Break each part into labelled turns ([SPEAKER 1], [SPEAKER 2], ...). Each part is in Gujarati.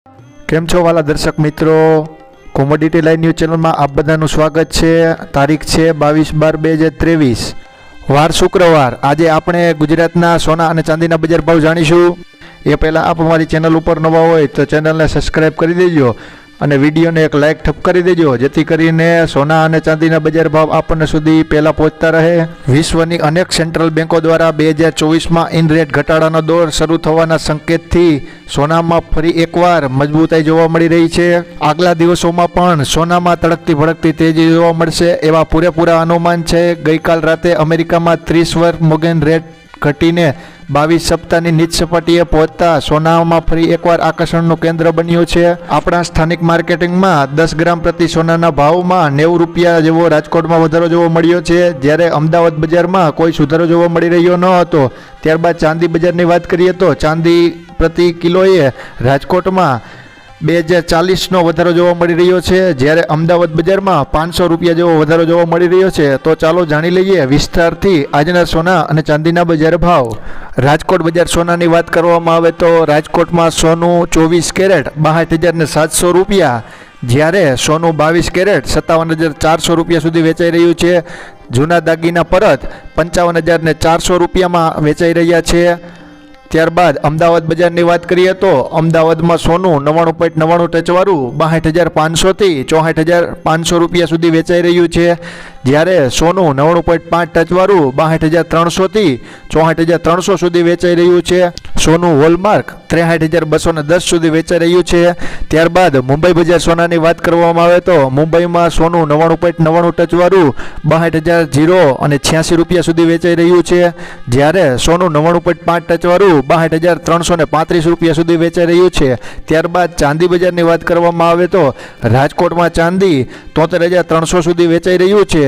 [SPEAKER 1] કેમ છો વાલા દર્શક મિત્રો, કોમોડિટી લાઈવ ન્યૂઝ ચેનલમાં આપ બધાનું સ્વાગત છે। તારીખ છે 22/12/2023, વાર શુક્રવાર। આજે આપણે ગુજરાતના સોના અને ચાંદીના બજાર ભાવ જાણીશું। એ પહેલાં આપ અમારી ચેનલ ઉપર નવા હોય તો ચેનલને સબસ્ક્રાઈબ કરી દેજો અને વિડીયોને એક લાઇક ઠપ કરી દેજો, જેથી કરીને સોના અને ચાંદીના બજાર ભાવ આપણને સુધી પહેલાં પહોંચતા રહે। વિશ્વની અનેક સેન્ટ્રલ બેન્કો દ્વારા 2024માં ઇન રેટ ઘટાડાનો દોર શરૂ થવાના સંકેતથી સોનામાં ફરી એકવાર મજબૂતાઈ જોવા મળી રહી છે। આગલા દિવસોમાં પણ સોનામાં તડકતી ભડકતી તેજી જોવા મળશે એવા પૂરેપૂરા અનુમાન છે। ગઈકાલ રાતે અમેરિકામાં 30 વર્ષ મોર્ગેન રેટ ઘટીને 22 સપ્તાહની નીચ સપાટીએ પહોંચતા સોનામાં ફરી એકવાર આકર્ષણનું કેન્દ્ર બન્યું છે। આપણા સ્થાનિક માર્કેટિંગમાં 10 ગ્રામ પ્રતિ સોનાના ભાવમાં 90 રૂપિયા જેવો રાજકોટમાં વધારો જોવા મળ્યો છે, જ્યારે અમદાવાદ બજારમાં કોઈ સુધારો જોવા મળી રહ્યો ન હતો। ત્યારબાદ ચાંદી બજારની વાત કરીએ તો ચાંદી પ્રતિ કિલોએ રાજકોટમાં 2040નો વધારો જોવા મળી રહ્યો છે, જ્યારે અમદાવાદ બજારમાં 500 રૂપિયા જેવો વધારો જોવા મળી રહ્યો છે। તો ચાલો જાણી લઈએ વિસ્તારથી આજના સોના અને ચાંદીના બજાર ભાવ। રાજકોટ બજાર સોનાની વાત કરવામાં આવે તો રાજકોટમાં સોનું 24 કેરેટ 62,700 રૂપિયા, જ્યારે સોનું 22 કેરેટ 57,400 રૂપિયા સુધી વેચાઈ રહ્યું છે। જૂના દાગીના પરત 55,400 રૂપિયામાં વેચાઈ રહ્યા છે। ત્યારબાદ અમદાવાદ બજારની વાત કરીએ તો અમદાવાદમાં સોનું 99.99 ટચવાળું 62,500થી 64,500 રૂપિયા સુધી વેચાઈ રહ્યું છે, જ્યારે સોનું 99.5 ટચવાળું 62,300થી 64,300 સુધી વેચાઈ રહ્યું છે। સોનું હોલમાર્ક 63,210 સુધી વેચાઈ રહ્યું છે। ત્યારબાદ મુંબઈ બજાર સોનાની વાત કરવામાં આવે તો મુંબઈમાં સોનું 99.99 ટચવાળું 62,000 અને 86 રૂપિયા સુધી વેચાઈ રહ્યું છે, જ્યારે સોનું 99.5 ટચવાળું 62,335 રૂપિયા સુધી વેચાઈ રહ્યું છે। ત્યારબાદ ચાંદી બજારની વાત કરવામાં આવે તો રાજકોટમાં ચાંદી 73,300 સુધી વેચાઈ રહ્યું છે।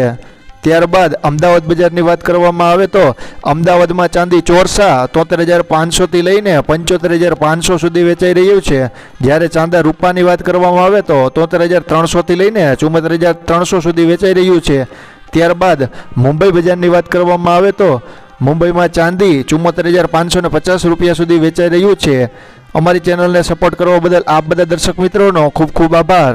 [SPEAKER 1] ત્યારબાદ અમદાવાદ બજારની વાત કરવામાં આવે તો અમદાવાદમાં ચાંદી ચોરસા 73,500થી લઈને 75,500 સુધી વેચાઈ રહ્યું છે, જ્યારે ચાંદા રૂપાની વાત કરવામાં આવે તો 73,300થી લઈને 74,300 સુધી વેચાઈ રહ્યું છે। ત્યારબાદ મુંબઈ બજારની વાત કરવામાં આવે તો મુંબઈમાં ચાંદી 74,550 રૂપિયા સુધી વેચાઈ રહ્યું છે। અમારી ચેનલને સપોર્ટ કરવા બદલ આપ બધા દર્શક મિત્રોનો ખૂબ ખૂબ આભાર।